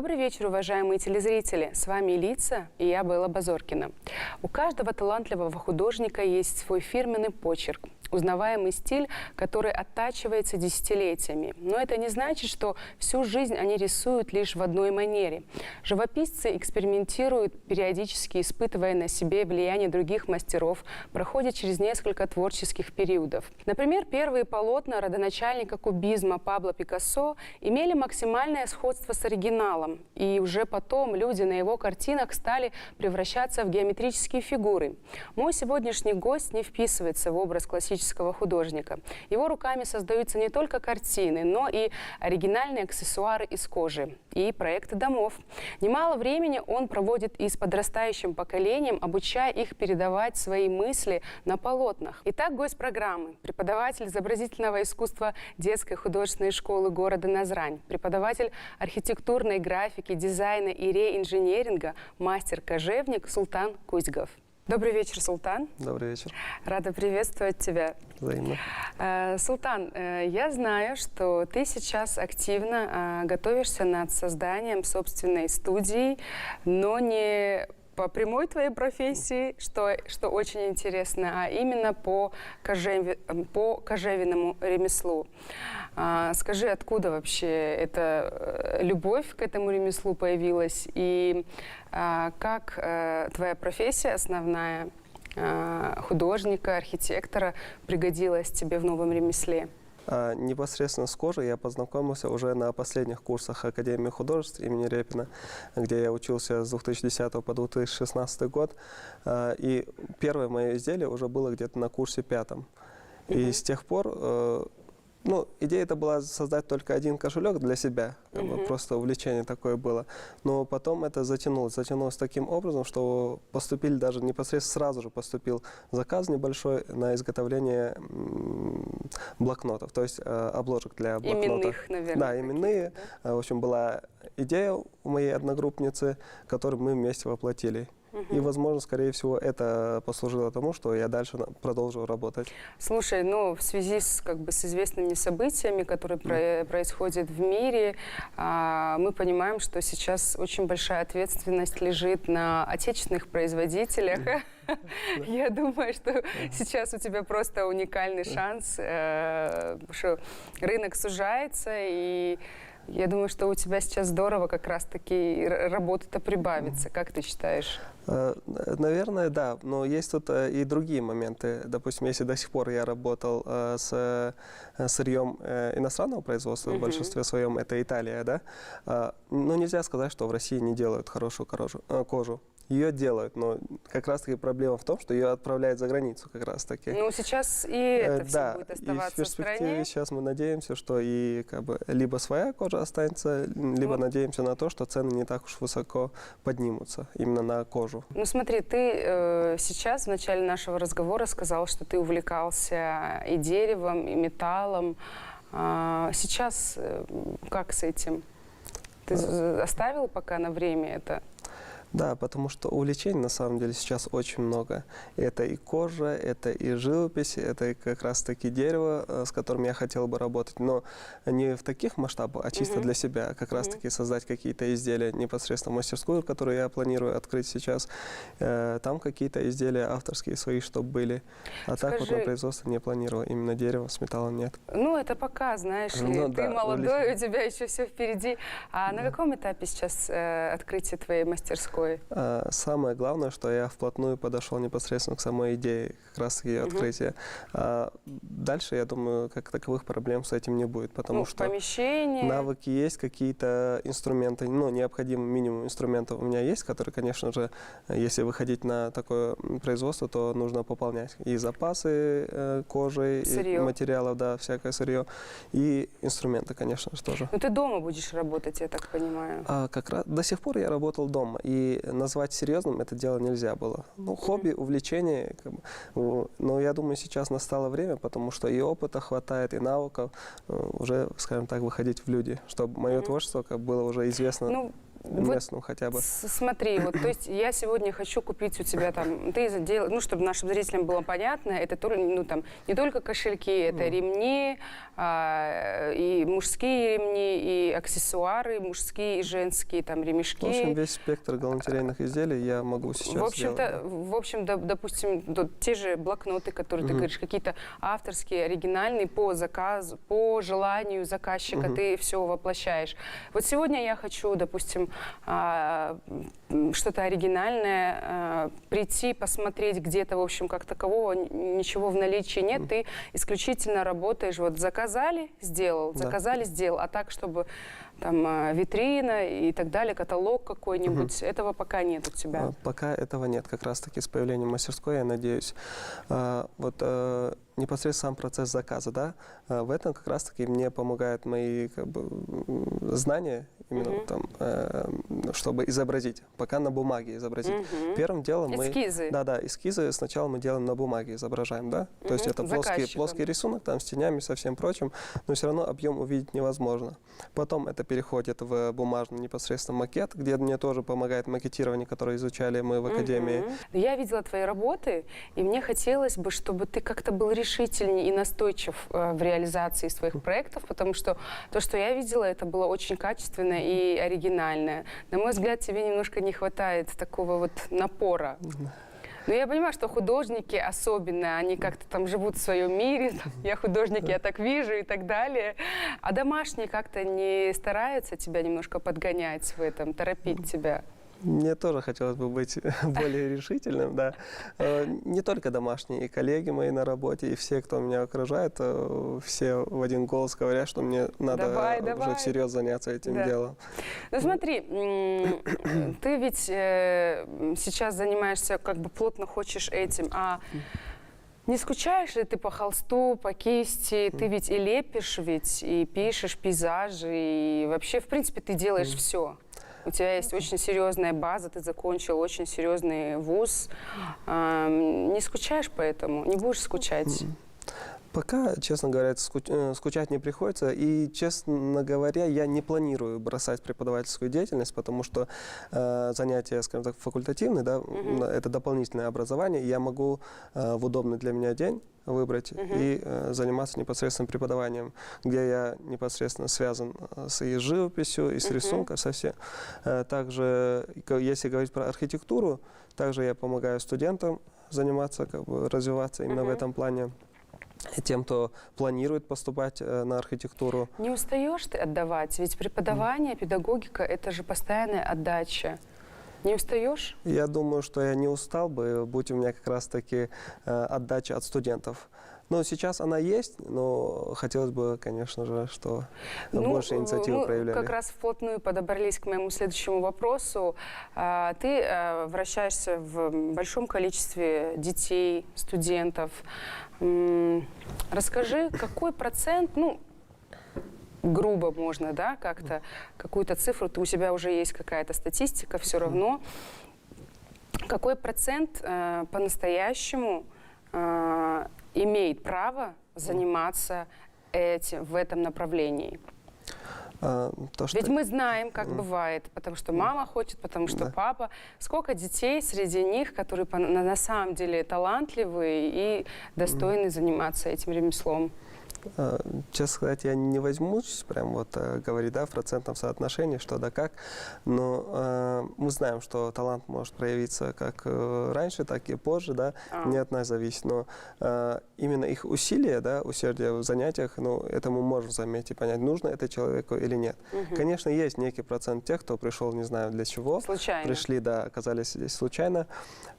Добрый вечер, уважаемые телезрители. С вами Лица и я, Белла Базоркина. У каждого талантливого художника есть свой фирменный почерк, узнаваемый стиль, который оттачивается десятилетиями. Но это не значит, что всю жизнь они рисуют лишь в одной манере. Живописцы экспериментируют, периодически испытывая на себе влияние других мастеров, проходят через несколько творческих периодов. Например, первые полотна родоначальника кубизма Пабло Пикассо имели максимальное сходство с оригиналом, и уже потом люди на его картинах стали превращаться в геометрические фигуры. Мой сегодняшний гость не вписывается в образ классического художника. Его руками создаются не только картины, но и оригинальные аксессуары из кожи и проекты домов. Немало времени он проводит и с подрастающим поколением, обучая их передавать свои мысли на полотнах. Итак, гость программы – преподаватель изобразительного искусства детской художественной школы города Назрань, преподаватель архитектурной графики, дизайна и реинженеринга, мастер-кожевник Султан Кузьгов. Добрый вечер, Султан. Добрый вечер. Рада приветствовать тебя. Взаимно. Султан, я знаю, что ты сейчас активно готовишься над созданием собственной студии, но не по прямой твоей профессии, что очень интересно, а именно по кожевенному ремеслу. Скажи, откуда вообще эта любовь к этому ремеслу появилась, и как твоя профессия основная, художника, архитектора, пригодилась тебе в новом ремесле? Непосредственно с кожей я познакомился уже на последних курсах Академии художеств имени Репина, где я учился с 2010 по 2016 год. И первое мое изделие уже было где-то на курсе 5. И с тех пор, идея это была создать только один кошелек для себя, просто увлечение такое было. Но потом это затянулось таким образом, что поступили даже непосредственно сразу же поступил заказ небольшой на изготовление блокнотов, то есть обложек для блокнотов. Именных, наверное. Да, именные. Да? В общем, была идея у моей одногруппницы, которую мы вместе воплотили. И, возможно, скорее всего, это послужило тому, что я дальше продолжу работать. Слушай, в связи с известными событиями, которые происходят в мире, мы понимаем, что сейчас очень большая ответственность лежит на отечественных производителях. Я думаю, что сейчас у тебя просто уникальный шанс, что рынок сужается, и я думаю, что у тебя сейчас здорово как раз-таки работа-то прибавится. Как ты считаешь? Наверное, да. Но есть тут и другие моменты. Допустим, если до сих пор я работал с сырьем иностранного производства, в большинстве своем это Италия, да? Но нельзя сказать, что в России не делают хорошую кожу. Ее делают, но как раз-таки проблема в том, что ее отправляют за границу как раз-таки. Сейчас и это все будет оставаться в перспективе в стране. Сейчас мы надеемся, что и либо своя кожа останется, либо надеемся на то, что цены не так уж высоко поднимутся именно на кожу. Смотри, ты сейчас в начале нашего разговора сказал, что ты увлекался и деревом, и металлом. Сейчас как с этим? Ты оставил пока на время это? Да, потому что увлечений на самом деле сейчас очень много. Это и кожа, это и живопись, это и как раз-таки дерево, с которым я хотел бы работать. Но не в таких масштабах, а чисто для себя. Как раз-таки создать какие-то изделия непосредственно в мастерскую, которую я планирую открыть сейчас. Там какие-то изделия авторские свои, чтобы были. А так вот на производство не планировал. Именно дерево с металлом нет. Это пока, знаешь ли, ты молодой, у тебя еще все впереди. А на каком этапе сейчас открытие твоей мастерской? Самое главное, что я вплотную подошел непосредственно к самой идее, как раз ее открытия. Дальше, я думаю, как таковых проблем с этим не будет, потому что навыки есть, какие-то инструменты, необходимый минимум инструментов у меня есть, которые, конечно же, если выходить на такое производство, то нужно пополнять и запасы кожи, и материалов, да, всякое сырье, и инструменты, конечно же, тоже. Но ты дома будешь работать, я так понимаю? Как раз до сих пор я работал дома, и назвать серьезным это дело нельзя было. Хобби, увлечение. Но я думаю, сейчас настало время, потому что и опыта хватает, и навыков уже, скажем так, выходить в люди, чтобы мое творчество было уже известно местным хотя бы. Смотри, вот, то есть я сегодня хочу купить у тебя там, ты задел, ну, чтобы нашим зрителям было понятно, это ну, там, не только кошельки, это ремни, и мужские ремни, и аксессуары, мужские и женские, там, ремешки. В общем, весь спектр галантерейных изделий я могу сейчас сделать. В общем, допустим, те же блокноты, которые ты говоришь, какие-то авторские, оригинальные по заказу, по желанию заказчика, ты все воплощаешь. Вот сегодня я хочу, допустим, что-то оригинальное, прийти, посмотреть где-то, в общем, как такового ничего в наличии нет, ты исключительно работаешь, вот заказали, сделал, заказали, сделал, а так, чтобы там витрина и так далее, каталог какой-нибудь, этого пока нет у тебя? Пока этого нет, как раз-таки с появлением мастерской, я надеюсь. Непосредственно сам процесс заказа, да, в этом как раз-таки мне помогают мои как бы, знания, именно там, чтобы изобразить, пока на бумаге изобразить. Первым делом мы... Эскизы. Да, эскизы сначала мы делаем на бумаге, изображаем, да, то есть это плоский рисунок, там, с тенями, со всем прочим, но все равно объем увидеть невозможно. Потом это переходит в бумажный непосредственно макет, где мне тоже помогает макетирование, которое изучали мы в академии. Я видела твои работы, и мне хотелось бы, чтобы ты как-то был решительнее и настойчив в реализации своих проектов, потому что то, что я видела, это было очень качественно и оригинально. На мой взгляд, тебе немножко не хватает такого вот напора. Но я понимаю, что художники особенно, они как-то там живут в своем мире, там, я художник, я так вижу и так далее. А домашние как-то не стараются тебя немножко подгонять в этом, торопить тебя? Мне тоже хотелось бы быть более решительным, да. Не только домашние, и коллеги мои на работе, и все, кто меня окружает, все в один голос говорят, что мне надо уже всерьез заняться этим делом. Ну смотри, ты ведь сейчас занимаешься, как бы плотно хочешь этим, а не скучаешь ли ты по холсту, по кисти? Ты ведь и лепишь, ведь и пишешь пейзажи, и вообще, в принципе, ты делаешь все. У тебя есть очень серьезная база, ты закончил очень серьезный вуз. Не скучаешь по этому? Не будешь скучать? Пока, честно говоря, скучать не приходится. И, честно говоря, я не планирую бросать преподавательскую деятельность, потому что занятия, скажем так, факультативные, да, это дополнительное образование. Я могу в удобный для меня день выбрать и заниматься непосредственно преподаванием, где я непосредственно связан и с живописью, и с рисунком, со всем. Также, если говорить про архитектуру, также я помогаю студентам заниматься, как бы, развиваться именно в этом плане. И тем, кто планирует поступать на архитектуру. Не устаешь ты отдавать? Ведь преподавание, педагогика – это же постоянная отдача. Не устаешь? Я думаю, что я не устал бы, будь у меня как раз-таки отдача от студентов. Но сейчас она есть, но хотелось бы, конечно же, что больше инициативы проявляли. Как раз вплотную подобрались к моему следующему вопросу. Ты вращаешься в большом количестве детей, студентов. Расскажи, какой процент, ну, грубо можно, да, как-то, какую-то цифру, у тебя уже есть какая-то статистика, все равно. Какой процент по-настоящему имеет право заниматься этим, в этом направлении? Ведь мы знаем, как бывает, потому что мама хочет, потому что папа. Сколько детей среди них, которые на самом деле талантливые и достойны заниматься этим ремеслом? Честно сказать, я не возьмусь прям вот говорить, да, в процентном соотношении, что да как, но мы знаем, что талант может проявиться как раньше, так и позже, да, не от нас зависит, но именно их усилия, да, усердие в занятиях, ну, это мы можем заметить, понять, нужно это человеку или нет. Конечно, есть некий процент тех, кто пришел, не знаю для чего, случайно. Пришли, да, оказались здесь случайно,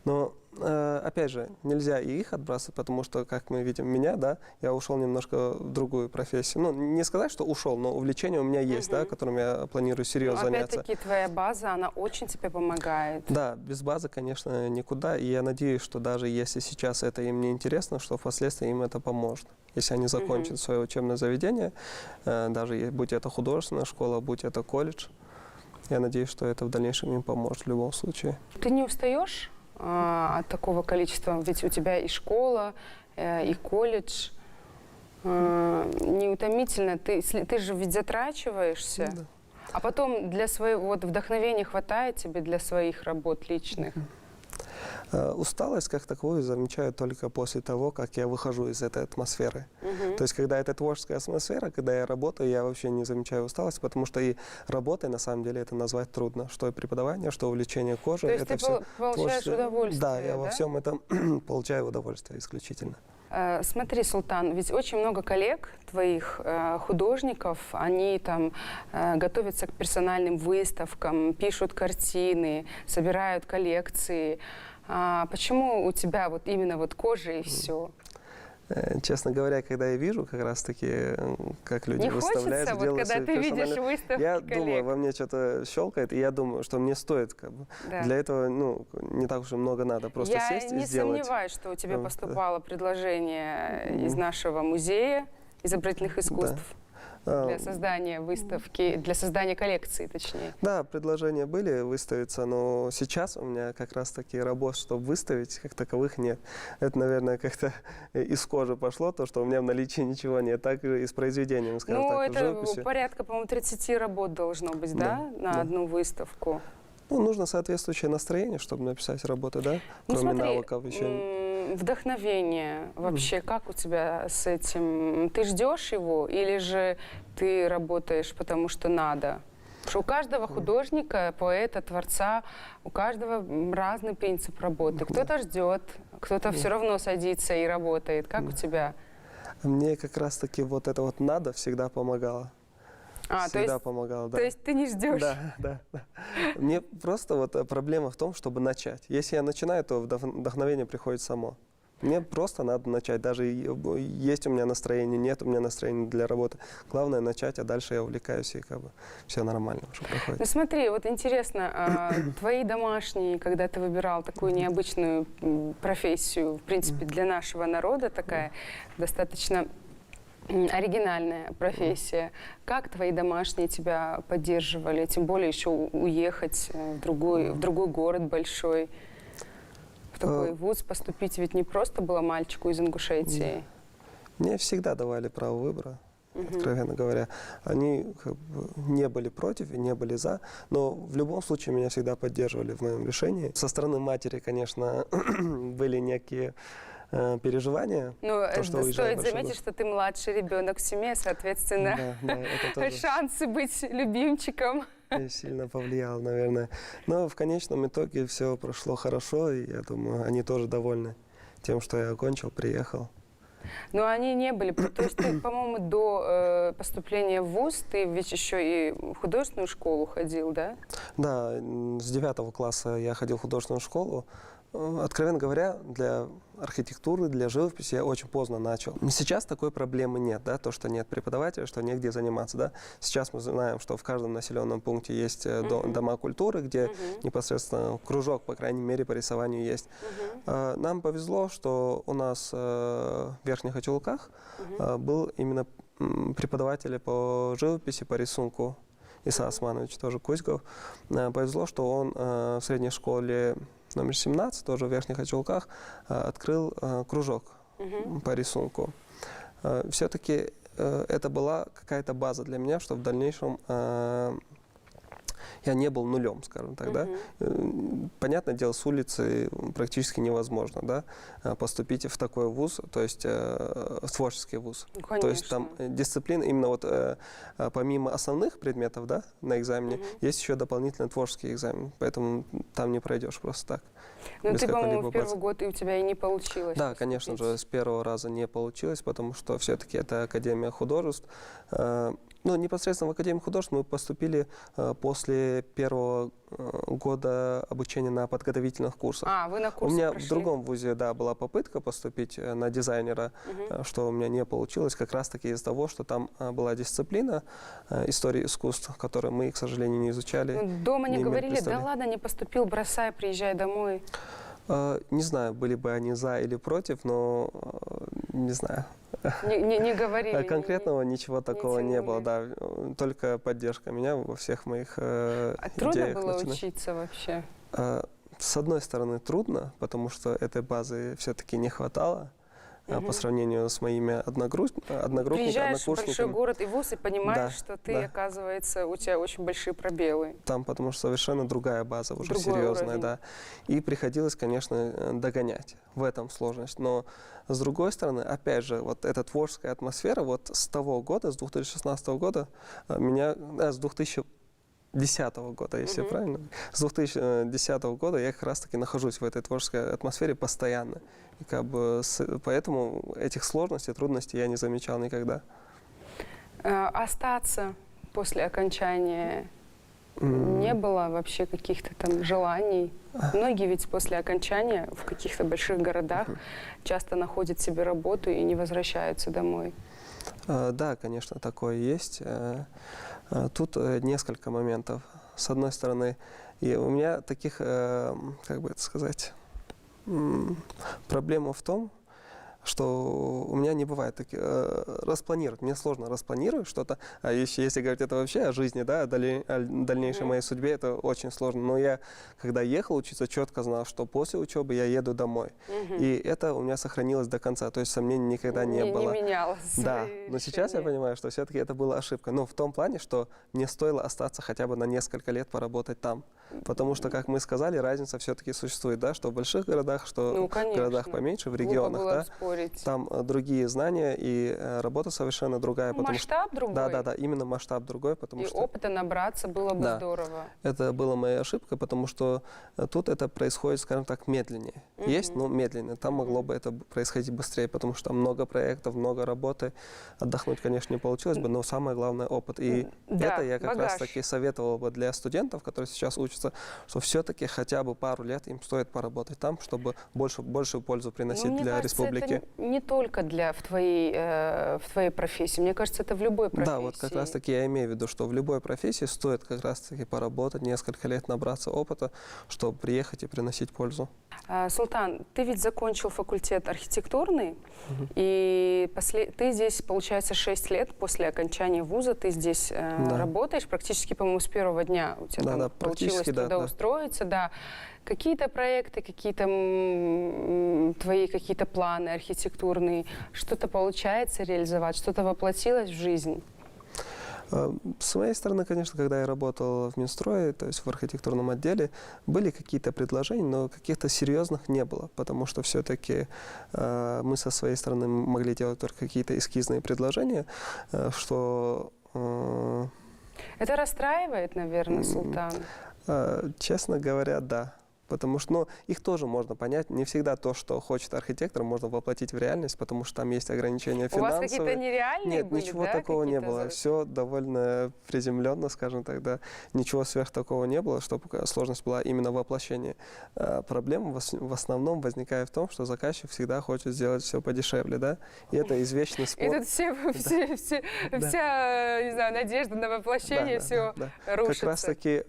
но опять же, нельзя и их отбрасывать, потому что, как мы видим, меня, да, я ушел немножко в другую профессию. Ну, не сказать, что ушел, но увлечение у меня есть, да, которым я планирую серьезно заняться. Опять-таки, твоя база, она очень тебе помогает. Да, без базы, конечно, никуда. И я надеюсь, что даже если сейчас это им не интересно, что впоследствии им это поможет. Если они закончат свое учебное заведение, даже будь это художественная школа, будь это колледж, я надеюсь, что это в дальнейшем им поможет в любом случае. Ты не устаешь от такого количества? Ведь у тебя и школа, и колледж. Не утомительно? Ты же ведь затрачиваешься. Да. А потом для своего вот, вдохновения хватает тебе для своих работ личных? Усталость как таковую замечаю только после того, как я выхожу из этой атмосферы. То есть, когда это творческая атмосфера, когда я работаю, я вообще не замечаю усталость, потому что и работой, на самом деле, это назвать трудно. Что и преподавание, что увлечение кожей. То есть это ты все получаешь удовольствие, Да, я да? во всем этом получаю удовольствие исключительно. Смотри, Султан, ведь очень много коллег твоих художников, они там готовятся к персональным выставкам, пишут картины, собирают коллекции. Почему у тебя вот именно вот кожа и все? Честно говоря, когда я вижу как раз-таки, как люди Не выставляют, хочется, вот делают когда свои ты видишь персональные- выставки Я коллег? думаю, во мне что-то щелкает, и я думаю, что мне стоит как бы. Да. Для этого, ну, не так уж и много надо, просто Я сесть и не сделать. сомневаюсь, что у тебя Вот, поступало предложение из нашего музея изобразительных искусств для создания выставки, для создания коллекции, точнее. Да, предложения были выставиться, но сейчас у меня как раз таки работ, чтобы выставить, как таковых нет. Это, наверное, как-то из кожи пошло, то, что у меня в наличии ничего нет, так и с произведением, скажем Ну, так, в это живописи. порядка, по-моему, 30 работ должно быть, да, на да. одну выставку. Ну, нужно соответствующее настроение, чтобы написать работу, да? Ну, Кроме смотри, навыков еще. вдохновение вообще, как у тебя с этим? Ты ждешь его или же ты работаешь потому что надо? Потому что у каждого художника, поэта, творца, у каждого разный принцип работы. Кто-то ждет, кто-то все равно садится и работает. Как у тебя? Мне как раз таки вот это вот надо всегда помогало. Всегда помогало, да. То есть ты не ждешь? Да. Мне просто вот проблема в том, чтобы начать. Если я начинаю, то вдохновение приходит само. Мне просто надо начать. Даже есть у меня настроение, нет у меня настроения для работы. Главное начать, а дальше я увлекаюсь, и как бы все нормально уже проходит. Ну смотри, вот интересно, твои домашние, когда ты выбирал такую необычную профессию, в принципе, для нашего народа такая достаточно оригинальная профессия. Как твои домашние тебя поддерживали? Тем более еще уехать в другой город большой, в такой вуз поступить. Ведь не просто было мальчику из Ингушетии. Мне всегда давали право выбора, откровенно говоря. Они как бы не были против и не были за, но в любом случае меня всегда поддерживали в моем решении. Со стороны матери, конечно, были некие переживания. Ну, то, что уезжаю в стоит большой заметить, город. что ты младший ребенок в семье, соответственно, Да, это тоже шансы быть любимчиком. сильно повлияло, наверное. Но в конечном итоге все прошло хорошо, и я думаю, они тоже довольны тем, что я окончил, приехал. Но они не были. То есть ты, по-моему, до поступления в ВУЗ, ты ведь еще и в художественную школу ходил, да? Да, с 9 класса я ходил в художественную школу. Откровенно говоря, для архитектуры, для живописи я очень поздно начал. Сейчас такой проблемы нет, да, то, что нет преподавателя, что негде заниматься, да. Сейчас мы знаем, что в каждом населенном пункте есть дома культуры, где непосредственно кружок, по крайней мере, по рисованию есть. Нам повезло, что у нас в Верхних Очелках был именно преподаватель по живописи, по рисунку. Иса Османович, тоже Кузьков. Повезло, что он в средней школе номер 17, тоже в Верхних Очелках, открыл кружок по рисунку. Все-таки это была какая-то база для меня, что в дальнейшем я не был нулем, скажем так, да. Понятное дело, с улицы практически невозможно, да, поступить в такой вуз, то есть в творческий вуз. Ну, то есть там дисциплина, именно вот помимо основных предметов, да, на экзамене, есть еще дополнительный творческий экзамен, поэтому там не пройдешь просто так. Ну, без ты, по-моему, какой-либо в первый базы. год и у тебя и не получилось. Да, конечно же, с первого раза не получилось, потому что все-таки это Академия художеств. Ну, непосредственно в Академию художеств мы поступили после первого года обучения на подготовительных курсах. Вы на курсы У меня прошли. в другом вузе, да, была попытка поступить на дизайнера, что у меня не получилось, как раз-таки из-за того, что там была дисциплина истории искусств, которую мы, к сожалению, не изучали. Ну, дома не имели говорили, да представления. ладно, не поступил, бросай, приезжай домой. Не знаю, были бы они за или против, но не знаю. Не говорили. Конкретного ничего такого не тянули. было, да. Только поддержка меня во всех моих Трудно идеях. было начинаниях. учиться вообще? С одной стороны, трудно, потому что этой базы все-таки не хватало. по сравнению с моими одногруппниками, Приезжаешь в большой однокурсниками. город и вуз, и понимаешь, Да, что ты, да. оказывается, у тебя очень большие пробелы. Там, потому что совершенно другая база, уже Другой серьезная, уровень. да. И приходилось, конечно, догонять. В этом сложность. Но с другой стороны, опять же, вот эта творческая атмосфера, вот с того года, с 2016 года, с 2010 года, если правильно, с 2010 года я как раз-таки нахожусь в этой творческой атмосфере постоянно. И как бы поэтому этих сложностей, трудностей я не замечал никогда. Остаться после окончания не было вообще каких-то там желаний? Многие ведь после окончания в каких-то больших городах часто находят себе работу и не возвращаются домой. Да, конечно, такое есть. Тут несколько моментов. С одной стороны, и у меня таких, как бы это сказать, проблема в том, что у меня не бывает распланировать. Мне сложно распланировать что-то. А если говорить это вообще о жизни, да, о дальнейшей моей судьбе, это очень сложно. Но я, когда ехал учиться, четко знал, что после учебы я еду домой. И это у меня сохранилось до конца. То есть сомнений никогда не было. Не менялось. Да, но сейчас я понимаю, что все-таки это была ошибка. Но в том плане, что мне стоило остаться хотя бы на несколько лет поработать там. Потому что, как мы сказали, разница все-таки существует, да, что в больших городах, что в городах поменьше, в регионах, да, там другие знания и работа совершенно другая. Масштаб другой. Да, именно масштаб другой. Потому что опыта набраться было бы здорово. Это была моя ошибка, потому что тут это происходит, скажем так, медленнее. Есть, но медленнее. Там могло бы это происходить быстрее, потому что там много проектов, много работы. Отдохнуть, конечно, не получилось бы, но самое главное — опыт. И это я как раз-таки советовал бы для студентов, которые сейчас учатся, что все-таки хотя бы пару лет им стоит поработать там, чтобы большую пользу приносить для республики. Это не только в твоей профессии. Мне кажется, это в любой профессии. Да, вот как раз-таки я имею в виду, что в любой профессии стоит как раз-таки поработать, несколько лет набраться опыта, чтобы приехать и приносить пользу. Султан, ты ведь закончил факультет архитектурный, и ты здесь, получается, 6 лет после окончания вуза, ты здесь работаешь практически, по-моему, с первого дня у тебя там получилось трудоустроиться. Да. Какие-то проекты, какие-то твои какие-то планы архитектурные, что-то получается реализовать, что-то воплотилось в жизнь? С моей стороны, конечно, когда я работал в Минстрое, то есть в архитектурном отделе, были какие-то предложения, но каких-то серьезных не было, потому что все-таки мы со своей стороны могли делать только какие-то эскизные предложения, что... Это расстраивает, наверное, Султан? Честно говоря, да. Потому что их тоже можно понять. Не всегда то, что хочет архитектор, можно воплотить в реальность, потому что там есть ограничения финансовые. У вас какие-то нереальные были, ничего такого не было. Все довольно приземленно, скажем так, да. Ничего сверх такого не было, чтобы сложность была именно в воплощении. Проблема в основном возникает в том, что заказчик всегда хочет сделать все подешевле, да. И это извечный спор. И тут вся, не знаю, надежда на воплощение, все рушится. Как раз-таки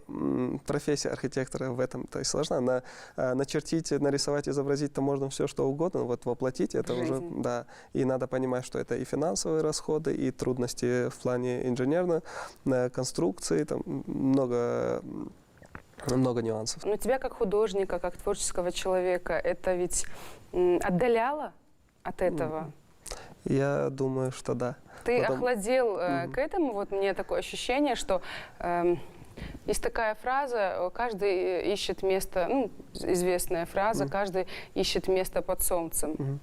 профессия архитектора в этом-то и сложна. Начертить, нарисовать, изобразить-то можно все, что угодно, вот воплотить это уже, да. И надо понимать, что это и финансовые расходы, и трудности в плане инженерной конструкции, там много нюансов. Но тебя как художника, как творческого человека, это ведь отдаляло от этого? Я думаю, что да. Ты охладел к этому? Вот мне такое ощущение, что... Есть такая фраза, каждый ищет место, известная фраза, каждый ищет место под солнцем.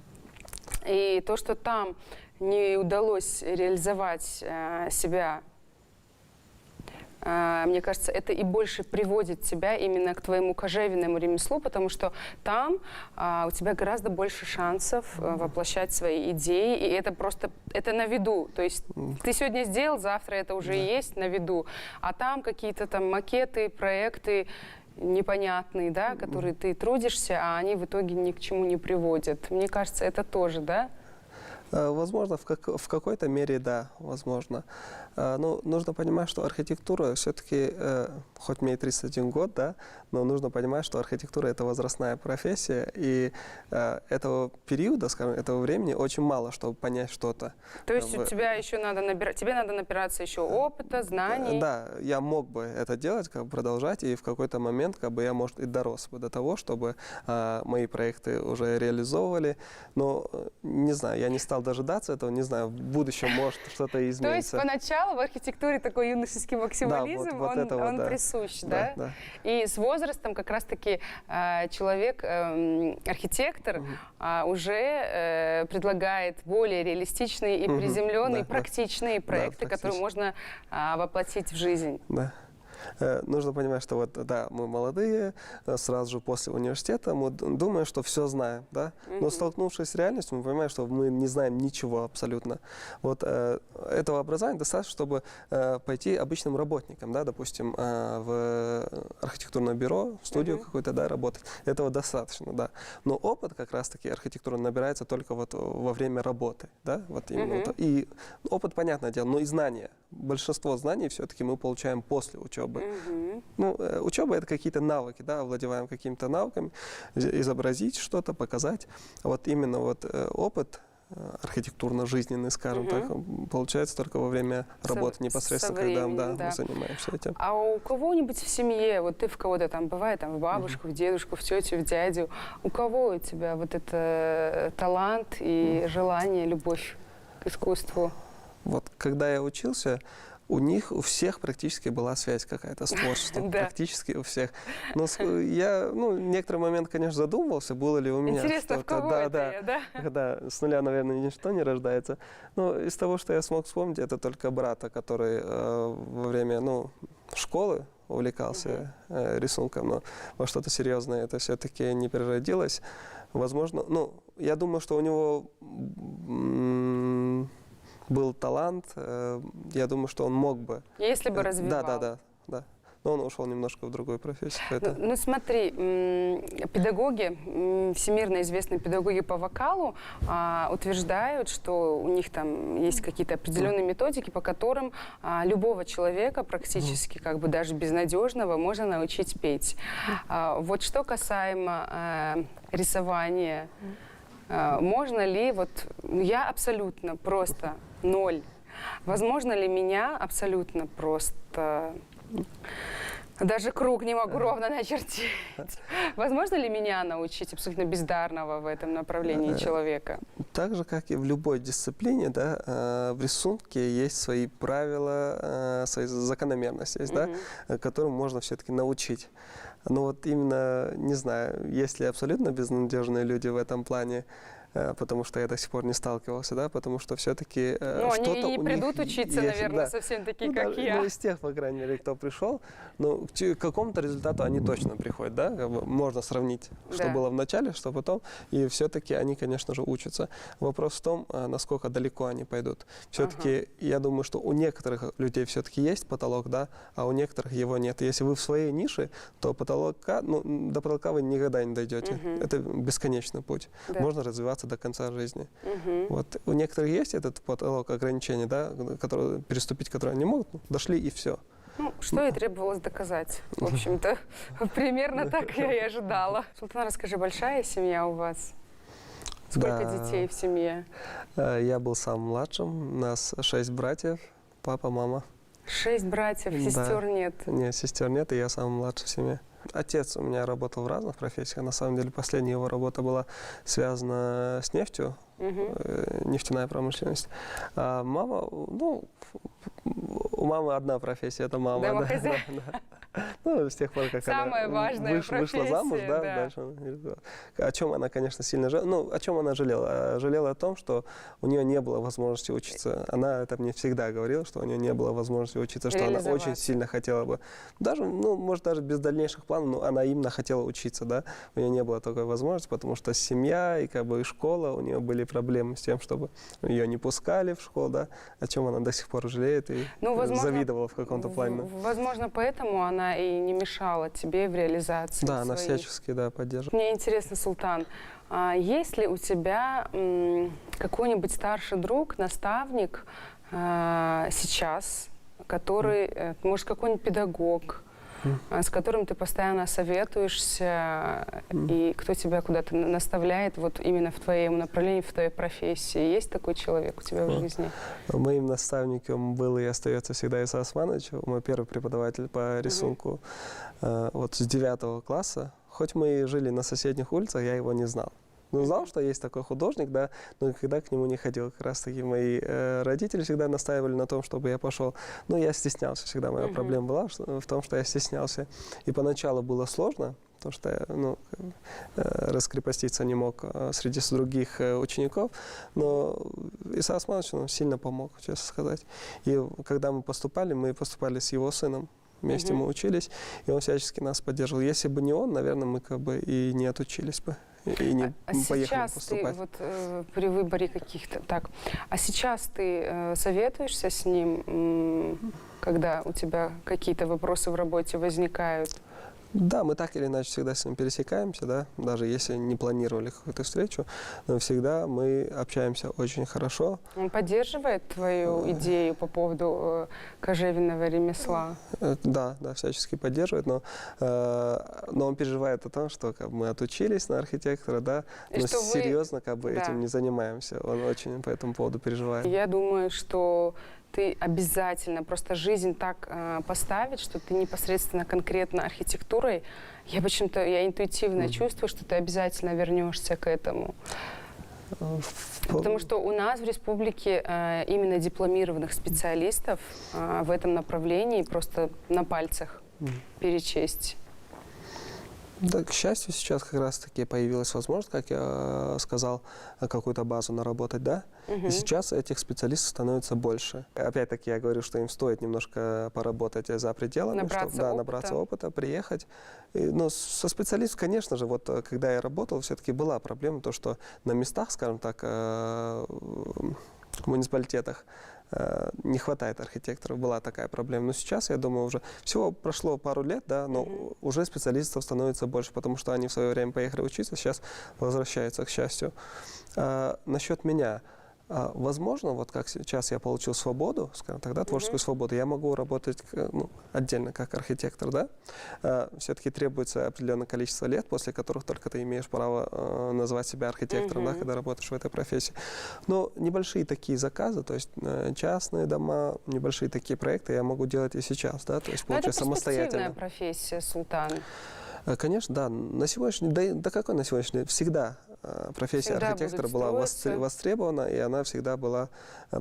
И то, что там не удалось реализовать себя, мне кажется, это и больше приводит тебя именно к твоему кожевенному ремеслу, потому что там у тебя гораздо больше шансов воплощать свои идеи, и это просто, это на виду. То есть ты сегодня сделал, завтра это уже есть на виду, а там какие-то там макеты, проекты непонятные, да, которые ты трудишься, а они в итоге ни к чему не приводят. Мне кажется, это тоже, да? Возможно, в какой-то мере, да, возможно. Но нужно понимать, что архитектура все-таки, хоть мне и 31 год, да, но нужно понимать, что архитектура – это возрастная профессия, и этого периода, скажем, этого времени очень мало, чтобы понять что-то. То есть у тебя еще надо тебе надо набираться еще опыта, знаний? Да, я мог бы это делать, как бы продолжать, и в какой-то момент, как бы, я, может, и дорос бы до того, чтобы мои проекты уже реализовывали, но, не знаю, я не стал дожидаться этого, не знаю, в будущем может что-то изменится. То есть поначалу в архитектуре такой юношеский максимализм, да, вот он да. присущ, да? Да. И с возрастом как раз-таки человек, архитектор, уже предлагает более реалистичные и приземленные, практичные проекты, которые можно воплотить в жизнь. Да. Нужно понимать, что вот, да, мы молодые, сразу же после университета мы думаем, что все знаем, да, но столкнувшись с реальностью, мы понимаем, что мы не знаем ничего абсолютно. Вот этого образования достаточно, чтобы пойти обычным работникам, да, допустим, в архитектурное бюро, в студию какую-то, да, работать. Этого достаточно, да. Но опыт как раз-таки архитектурный набирается только вот во время работы, да, вот именно. Вот. И опыт, понятное дело, но и знания. Большинство знаний все-таки мы получаем после учебы. Ну, учеба – это какие-то навыки, да, овладеваем какими-то навыками, изобразить что-то, показать. Вот именно вот опыт архитектурно-жизненный, скажем так, получается только во время работы непосредственно, временем, когда мы занимаемся этим. А у кого-нибудь в семье, вот ты в кого-то там бывает, там, в бабушку, в дедушку, в тетю, в дядю, у кого у тебя вот это талант и желание, любовь к искусству? Вот когда я учился, у всех практически была связь какая-то с творчеством. Практически у всех. Но я, в некоторый момент, конечно, задумывался, было ли у меня интересно, что-то. в кого это я, да? Да, с нуля, наверное, ничто не рождается. Но из того, что я смог вспомнить, это только брата, который во время, школы увлекался рисунком, но во что-то серьезное это все-таки не переродилось. Возможно, я думаю, что у него был талант, я думаю, что он мог бы. Если бы развивал. Да. Но он ушел немножко в другую профессию. Ну смотри, педагоги, всемирно известные педагоги по вокалу утверждают, что у них там есть какие-то определенные методики, по которым любого человека практически, как бы даже безнадежного, можно научить петь. Вот что касаемо рисования, можно ли, я абсолютно просто ноль, возможно ли меня абсолютно просто, даже круг не могу ровно начертить, возможно ли меня научить абсолютно бездарного в этом направлении человека? Так же, как и в любой дисциплине, да, в рисунке есть свои правила, свои закономерности, да, которым можно все-таки научить. Но вот именно, не знаю, есть ли абсолютно безнадежные люди в этом плане, потому что я до сих пор не сталкивался, да, потому что все-таки что-то они не придут учиться, есть, наверное, да. совсем такие, как я. Ну, из тех, по крайней мере, кто пришел, к какому-то результату они точно приходят, да, как бы можно сравнить, что было в начале, что потом, и все-таки они, конечно же, учатся. Вопрос в том, насколько далеко они пойдут. Все-таки я думаю, что у некоторых людей все-таки есть потолок, да, а у некоторых его нет. Если вы в своей нише, то до потолка вы никогда не дойдете. Это бесконечный путь. Можно развиваться до конца жизни. Вот у некоторых есть этот потолок ограничений, да, переступить которые они не могут, дошли и все. Что и требовалось доказать. В общем-то, примерно так я и ожидала. Султан, расскажи, большая семья у вас? Сколько детей в семье? Я был самым младшим. У нас 6 братьев, папа, мама. 6 братьев, сестер нет? Нет, сестер нет, и я самый младший в семье. Отец у меня работал в разных профессиях. На самом деле, последняя его работа была связана с нефтью, нефтяная промышленность. А мама, у мамы одна профессия, это мама. Домохозяйка. С тех пор, как самая она важная вышла замуж, дальше. О чем она, конечно, сильно жалела. О чем она жалела? Жалела о том, что у нее не было возможности учиться. Она это мне всегда говорила, что у нее не было возможности учиться, что она очень сильно хотела бы. Даже, может, даже без дальнейших планов, но она именно хотела учиться, да. У нее не было такой возможности, потому что семья и и школа, у нее были проблемы с тем, чтобы ее не пускали в школу, да, о чем она до сих пор жалеет и завидовала в каком-то плане. Возможно, поэтому она она и не мешала тебе в реализации Да, она своих. всячески, да, поддерживает. Мне интересно, Султан, а есть ли у тебя какой-нибудь старший друг, наставник сейчас, который, может, какой-нибудь педагог, с которым ты постоянно советуешься, и кто тебя куда-то наставляет вот именно в твоем направлении, в твоей профессии? Есть такой человек у тебя в жизни? Моим наставником был и остается всегда Иса Османович, мой первый преподаватель по рисунку. Вот с 9 класса, хоть мы и жили на соседних улицах, я его не знал. Ну, знал, что есть такой художник, да, но никогда к нему не ходил. Как раз таки мои родители всегда настаивали на том, чтобы я пошел. Но я стеснялся всегда. Моя проблема была в том, что я стеснялся. И поначалу было сложно, потому что я раскрепоститься не мог среди других учеников. Но Иса Османович сильно помог, честно сказать. И когда мы поступали с его сыном. Вместе мы учились, и он всячески нас поддерживал. Если бы не он, наверное, мы как бы и не отучились бы, и не поехали поступать. Сейчас ты вот при выборе каких-то... Так, а сейчас ты советуешься с ним, когда у тебя какие-то вопросы в работе возникают? Да, мы так или иначе всегда с ним пересекаемся, да, даже если не планировали какую-то встречу, но всегда мы общаемся очень хорошо. Он поддерживает твою идею по поводу кожевенного ремесла? Да, всячески поддерживает, но он переживает о том, что как бы, мы отучились на архитектора, да, но серьезно как бы этим не занимаемся. Он очень по этому поводу переживает. Я думаю, что ты обязательно, просто жизнь так поставит, что ты непосредственно конкретно архитектурой, я интуитивно чувствую, что ты обязательно вернешься к этому. Потому что у нас в республике именно дипломированных специалистов в этом направлении просто на пальцах перечесть. Да, к счастью, сейчас как раз-таки появилась возможность, как я сказал, какую-то базу наработать, да? И сейчас этих специалистов становится больше. Опять-таки я говорю, что им стоит немножко поработать за пределами, набраться опыта, приехать. Но со специалистом, конечно же, вот когда я работал, все-таки была проблема, то, что на местах, скажем так, в муниципалитетах не хватает архитекторов, была такая проблема. Но сейчас, я думаю, уже всего прошло пару лет, да, но уже специалистов становится больше, потому что они в свое время поехали учиться, сейчас возвращаются, к счастью. Насчет меня. Возможно, вот как сейчас я получил свободу, скажем так, да, творческую свободу, я могу работать отдельно как архитектор, да. Все-таки требуется определенное количество лет, после которых только ты имеешь право назвать себя архитектором, да, когда работаешь в этой профессии. Но небольшие такие заказы, то есть частные дома, небольшие такие проекты я могу делать и сейчас, да, то есть получается самостоятельно. Это перспективная профессия, Султан. Конечно, да. На сегодняшний день, да какой на сегодняшний день? Всегда профессия архитектора была востребована, и она всегда была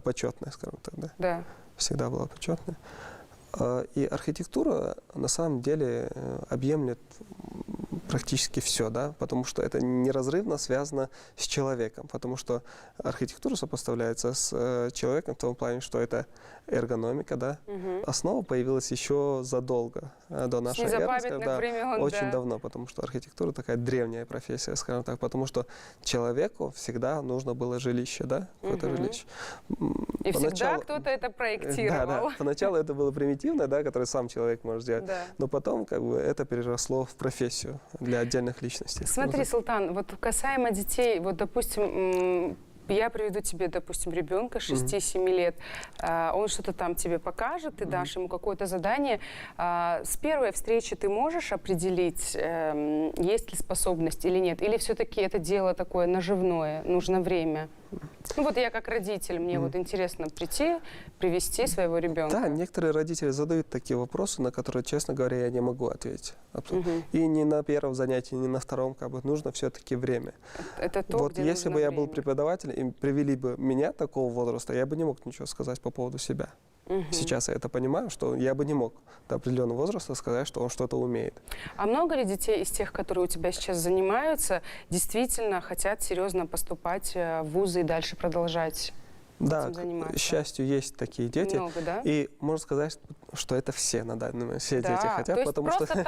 почетной, скажем так, да? Да. Всегда была почетной. И архитектура на самом деле объемлет практически все, да, потому что это неразрывно связано с человеком, потому что архитектура сопоставляется с человеком в том плане, что это эргономика, да. Основа появилась еще задолго до нашей эры, да, времен, очень давно, потому что архитектура такая древняя профессия, скажем так, потому что человеку всегда нужно было жилище, да, какое-то жилище. И всегда кто-то это проектировал. Да. Поначалу это было примитивно, да, которое сам человек может сделать, да. Но потом как бы это переросло в профессию для отдельных личностей. Смотри, Султан, вот касаемо детей, вот, допустим, я приведу тебе, допустим, ребенка 6-7 лет, он что-то там тебе покажет, ты дашь ему какое-то задание. С первой встречи ты можешь определить, есть ли способность или нет? Или все-таки это дело такое наживное, нужно время? Ну вот я как родитель, мне вот интересно привести своего ребенка. Да, некоторые родители задают такие вопросы, на которые, честно говоря, я не могу ответить. И не на первом занятии, не на втором, как бы нужно все-таки время. Это то, вот где если нужно бы я время. был преподавателем и привели бы меня такого возраста, я бы не мог ничего сказать по поводу себя. Сейчас я это понимаю, что я бы не мог до определенного возраста сказать, что он что-то умеет. А много ли детей из тех, которые у тебя сейчас занимаются, действительно хотят серьезно поступать в вузы и дальше продолжать этим заниматься? К счастью, есть такие дети. Много, да? И можно сказать, что это все на данный момент, все дети хотят. То есть потому просто что,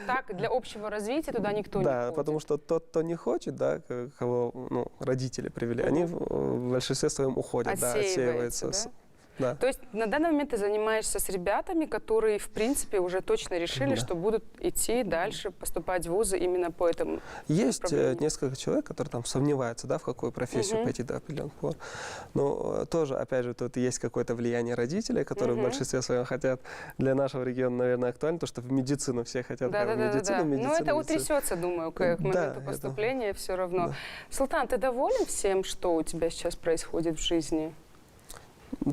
так для общего развития туда никто не ходит? Да, потому что тот, кто не хочет, да, кого родители привели, они в большинстве своем уходят, отсеиваются. Да? да. То есть на данный момент ты занимаешься с ребятами, которые, в принципе, уже точно решили, Да. что будут идти дальше, поступать в вузы именно по этому Есть направлению. несколько человек, которые там сомневаются, да, в какую профессию пойти до определенных пор. Но тоже, опять же, тут есть какое-то влияние родителей, которые в большинстве своем хотят. Для нашего региона, наверное, актуально, то, что в медицину все хотят. Да. Медицину, Ну, это утрясется, думаю, к Да, моменту это- поступления все равно. да. Султан, ты доволен всем, что у тебя сейчас происходит в жизни?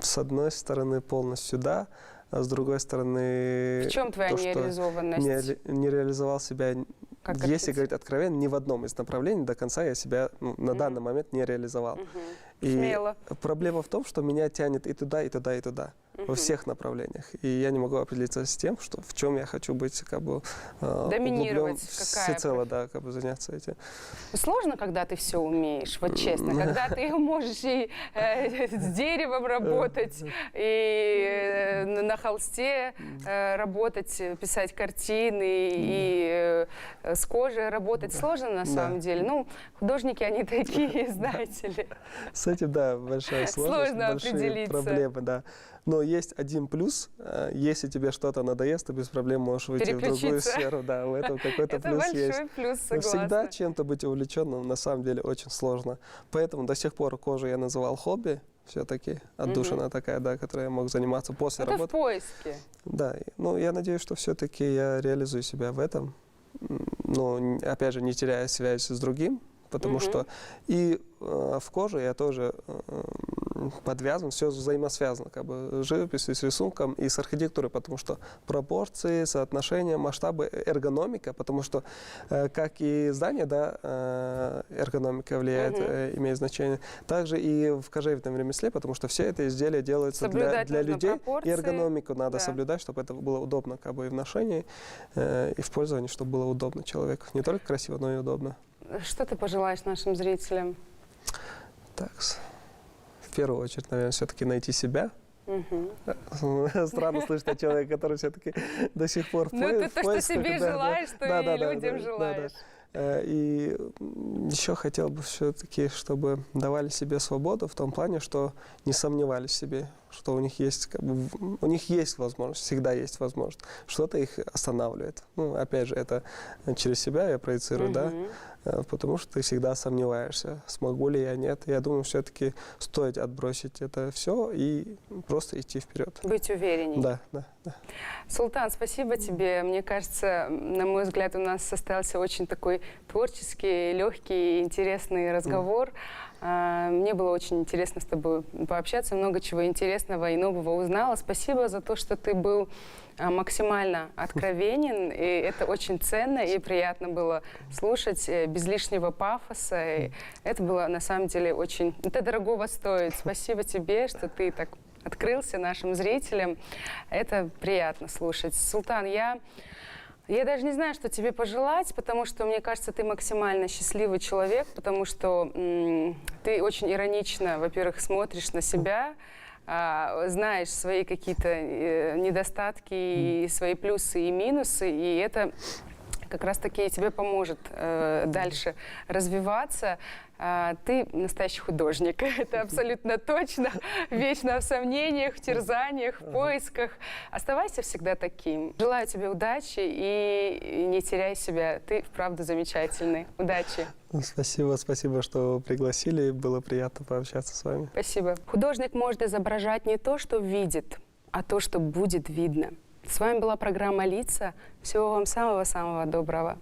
С одной стороны, полностью да, а с другой стороны... В чем твоя то, что нереализованность? не реализовал себя, Как если артист? говорить откровенно, ни в одном из направлений до конца я себя на данный момент не реализовал. И Смело. проблема в том, что меня тянет и туда, и туда, и туда. Во всех направлениях. И я не могу определиться с тем, что, в чем я хочу быть, как бы, Доминировать. углублен Какая всецело, да, как бы заняться этим. Сложно, когда ты все умеешь, вот честно, когда ты можешь и с деревом работать, и на холсте работать, писать картины, и с кожей работать. Сложно на самом деле. Ну, художники, они такие, знаете ли. С этим, да, большая сложность, Сложно большие определиться. проблемы, да. Но есть один плюс. Если тебе что-то надоест, ты без проблем можешь выйти в другую Переключиться. сферу. Да, в этом какой-то Это плюс большой есть. плюс, Но согласна. всегда чем-то быть увлеченным на самом деле очень сложно. Поэтому до сих пор кожу я называл хобби. Все-таки отдушина такая, да, которой я мог заниматься после Это в работы. поиске. Да, ну я надеюсь, что все-таки я реализую себя в этом. Ну, опять же, не теряя связь с другим, потому что и в коже я тоже подвязан, все взаимосвязано, как бы живопись и с рисунком, и с архитектурой, потому что пропорции, соотношения, масштабы, эргономика, потому что как и здание, да, эргономика влияет, имеет значение, также и в кожевенном ремесле, потому что все это изделия делаются Соблюдать для нужно людей, пропорции. и эргономику надо Да. соблюдать, чтобы это было удобно, как бы и в ношении, и в пользовании, чтобы было удобно человеку, не только красиво, но и удобно. Что ты пожелаешь нашим зрителям? Так, в первую очередь, наверное, все-таки найти себя. Странно слышать от человека, который все-таки до сих пор в Ну, это в то, что поисках, себе да, желаешь, да. то Да, и да, людям да, желаешь. И еще хотел бы все-таки, чтобы давали себе свободу в том плане, что не сомневались в себе, что у них есть, как бы, у них есть возможность, всегда есть возможность. Что-то их останавливает. Ну, опять же, это через себя я проецирую, да, потому что ты всегда сомневаешься, смогу ли я, нет. Я думаю, все-таки стоит отбросить это все и просто идти вперед. Быть уверенней. Да. Султан, спасибо тебе. Мне кажется, на мой взгляд, у нас состоялся очень такой творческий, легкий, интересный разговор. Мне было очень интересно с тобой пообщаться, много чего интересного и нового узнала. Спасибо за то, что ты был максимально откровенен, и это очень ценно и приятно было слушать без лишнего пафоса. И это было на самом деле очень... Это дорогого стоит. Спасибо тебе, что ты так открылся нашим зрителям. Это приятно слушать. Султан, я даже не знаю, что тебе пожелать, потому что, мне кажется, ты максимально счастливый человек, потому что ты очень иронично, во-первых, смотришь на себя, знаешь свои какие-то недостатки, и свои плюсы и минусы, и это как раз-таки тебе поможет дальше развиваться. Ты настоящий художник, это абсолютно точно. Вечно в сомнениях, в терзаниях, в поисках. Оставайся всегда таким. Желаю тебе удачи и не теряй себя. Ты, вправду, замечательный. Удачи. Спасибо, что пригласили. Было приятно пообщаться с вами. Спасибо. Художник может изображать не то, что видит, а то, что будет видно. С вами была программа «Лица». Всего вам самого-самого доброго.